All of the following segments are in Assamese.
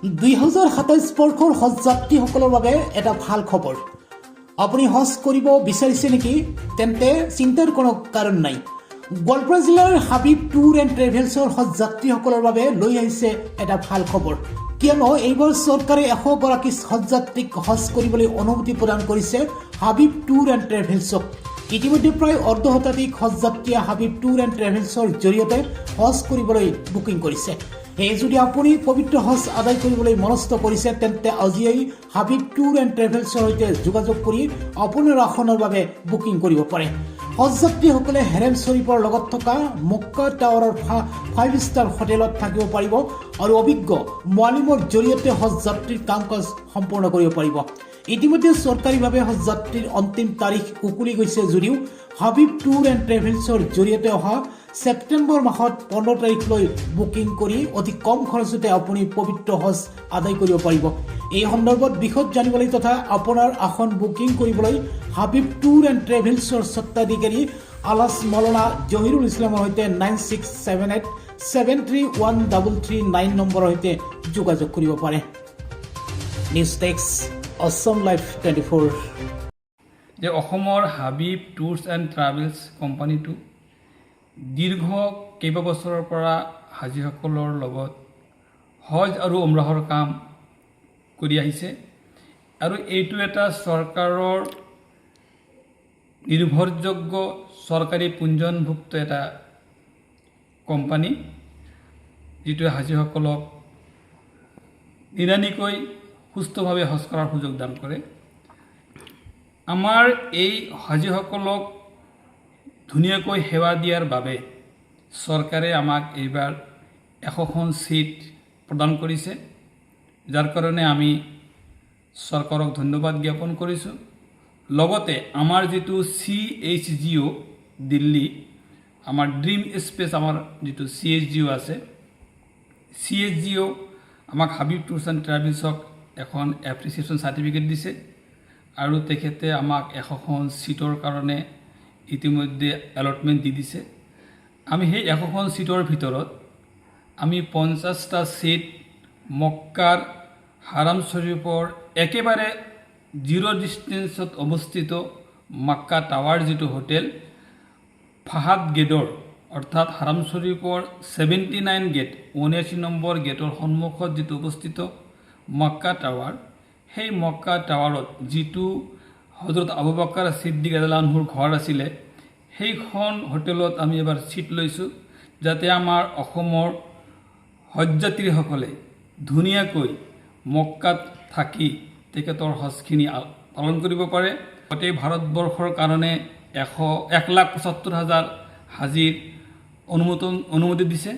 2027 বৰ্ষৰ হজ যাত্ৰীসকলৰ বাবে এটা ভাল খবৰ। আপুনি হজ কৰিব বিচাৰিছে নেকি? তেন্তে চিন্তাৰ কোনো কাৰণ নাই। গোৱালপাৰা জিলাৰ হাবিব ট্যুৰ এণ্ড ট্ৰেভেলছৰ হজ যাত্ৰীসকলৰ বাবে লৈ আহিছে এটা ভাল খবৰ, কিয়নো এইবাৰ চৰকাৰে 100 গৰাকী হজ যাত্ৰীক হজ কৰিবলৈ অনুমতি প্ৰদান কৰিছে হাবিব ট্যুৰ এণ্ড ট্ৰেভেলছক। ইতিমধ্যে প্ৰায় অৰ্ধশতাধিক হজ যাত্ৰীয়ে হাবিব ট্যুৰ এণ্ড ট্ৰেভেলছৰ জৰিয়তে হজ কৰিবলৈ বুকিং কৰিছে। যদি আপুনি পবিত্ৰ হজ আদায় কৰিবলৈ মনস্থ কৰিছে, তেন্তে আজিয়েই হাবিব ট্যুৰ এণ্ড ট্ৰেভেলছৰ সৈতে যোগাযোগ কৰি আপোনাৰ আসনৰ বাবে বুকিং কৰিব পাৰে। হজ যাত্ৰীসকলে হেৰেম শ্বৰীফৰ লগত থকা মক্কা টাৱাৰৰ 5 ষ্টাৰ হোটেলত থাকিব পাৰিব আৰু অভিজ্ঞ মুআলিমৰ জৰিয়তে হজ যাত্ৰীৰ কাম কাজ সম্পূৰ্ণ কৰিব পাৰিব। ইতিমধ্যে চৰকাৰীভাৱে হজ যাত্ৰীৰ অন্তিম তাৰিখ উকলি গৈছে যদিও হাবিব ট্যুৰ এণ্ড ট্ৰেভেলছৰ জৰিয়তে অহা ছেপ্টেম্বৰ মাহত 15 তাৰিখলৈ বুকিং কৰি অতি কম খৰচতে আপুনি পবিত্ৰ হজ আদায় কৰিব পাৰিব। এই সন্দৰ্ভত বিশদ জানিবলৈ তথা আপোনাৰ আসন বুকিং কৰিবলৈ হাবিব ট্যুৰ এণ্ড ট্ৰেভেলছৰ স্বত্বাধিকাৰী আলাছ মৌলানা জহিৰুল ইছলামৰ সৈতে 9678731339 নম্বৰৰ সৈতে যোগাযোগ কৰিব পাৰে। News desk Assam live 24। যে অসমৰ হাবিব ট্যুৰছ এণ্ড ট্ৰেভেলছ কোম্পানীটো দীৰ্ঘ কেইবাবছৰৰ পৰা হাজীসকলৰ লগত হজ আৰু উমৰাহৰ কাম কৰি আহিছে আৰু এইটো এটা চৰকাৰৰ নিৰ্ভৰযোগ্য চৰকাৰী পুঞ্জনভুক্ত এটা কোম্পানী, যিটোৱে হাজীসকলক নিৰানিকৈ সুস্থভাৱে হজ কৰাৰ সুযোগ দান কৰে। আমাৰ এই হাজীসকলক ধুনীয়াকৈ সেৱা দিয়াৰ বাবে চৰকাৰে আমাক এইবাৰ 100খন চিট প্ৰদান কৰিছে, যাৰ কাৰণে আমি চৰকাৰক ধন্যবাদ জ্ঞাপন কৰিছোঁ। লগতে আমাৰ যিটো CHGO দিল্লী, আমাৰ ড্ৰিম স্পেচ, আমাৰ যিটো CHGO আছে, CHGO আমাক হাবিব ট্যুৰছ এণ্ড ট্ৰেভেলছক এখন এপ্ৰিচিয়েশ্যন চাৰ্টিফিকেট দিছে আৰু তেখেতে আমাক 100খন চিটৰ কাৰণে ইতিমধ্যে এলটমেণ্ট দি দিছে। আমি সেই 100খন চিটৰ ভিতৰত আমি 50টা চিট মক্কাৰ হাৰাম শ্বৰীফৰ একেবাৰে 0 ডিষ্টেঞ্চত অৱস্থিত মক্কা টাৱাৰ যিটো হোটেল, ফাহাদ গেটৰ অৰ্থাৎ হাৰাম শ্বৰীফৰ 79 গেট 79 নম্বৰ গেটৰ সন্মুখত যিটো অৱস্থিত মক্কা টাৱাৰ, সেই মক্কা টাৱাৰত যিটো হজৰত আবু বকৰ ছিদ্দিক ৰাদিয়াল্লাহু আনহুৰ ঘৰ আছিলে, সেইখন হোটেলত আমি এবাৰ চিট লৈছোঁ, যাতে আমাৰ অসমৰ হজযাত্ৰীসকলে ধুনীয়াকৈ মক্কাত থাকি তেখেতৰ হজখিনি পালন কৰিব পাৰে। গোটেই ভাৰতবৰ্ষৰ কাৰণে 1,75,000 হাজীৰ অনুমতি দিছে।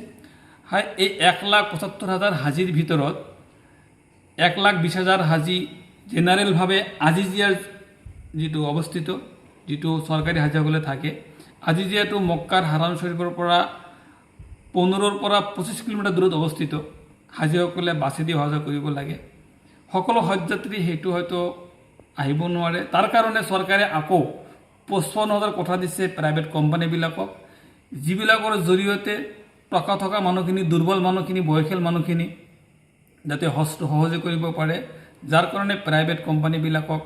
এই 1,75,000 হাজীৰ ভিতৰত 1,20,000 হাজী জেনেৰেলভাৱে আজিজিয়াৰ যিটো অৱস্থিত, যিটো চৰকাৰী হাজীসকলে থাকে, আজিজিয়াটো মক্কাৰ হাৰাম শ্বৰীফৰ পৰা 15ৰ পৰা 25 কিলোমিটাৰ দূৰত অৱস্থিত। হাজীসকলে বাছি দি অহা যোৱা কৰিব লাগে। সকলো হজযাত্ৰী সেইটো হয়তো আহিব নোৱাৰে, তাৰ কাৰণে চৰকাৰে আকৌ 55,000 কোঠা দিছে প্ৰাইভেট কোম্পানীবিলাকক, যিবিলাকৰ জৰিয়তে টকা থকা মানুহখিনি, দুৰ্বল মানুহখিনি, বয়সীয়াল মানুহখিনি যাতে হজটো সহজে কৰিব পাৰে, যাৰ কাৰণে প্ৰাইভেট কোম্পানীবিলাকক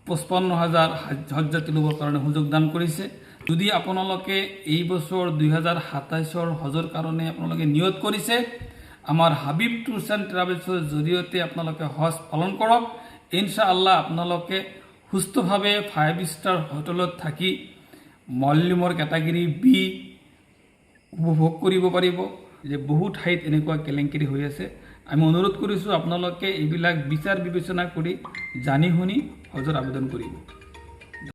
55,000 হজযাত্ৰী ল'বৰ কাৰণে সুযোগ দান কৰিছে। যদি আপোনালোকে এই বছৰ 2027ৰ হজৰ কাৰণে আপোনালোকে নিয়ত কৰিছে, আমাৰ হাবিব ট্যুৰছ এণ্ড ট্ৰেভেলছৰ জৰিয়তে আপোনালোকে হজ পালন কৰক। ইনশাআল্লাহ আপোনালোকে সুস্থভাৱে 5 ষ্টাৰ হোটেলত থাকি মুআলিমৰ কেটাগৰী B উপভোগ কৰিব পাৰিব। যে বহু ঠাইত এনেকুৱা কেলেংকাৰী হৈ আছে, আমি অনুৰোধ কৰিছোঁ আপোনালোকে এইবিলাক বিচাৰ বিবেচনা কৰি জানি শুনি হজৰ আবেদন কৰিব।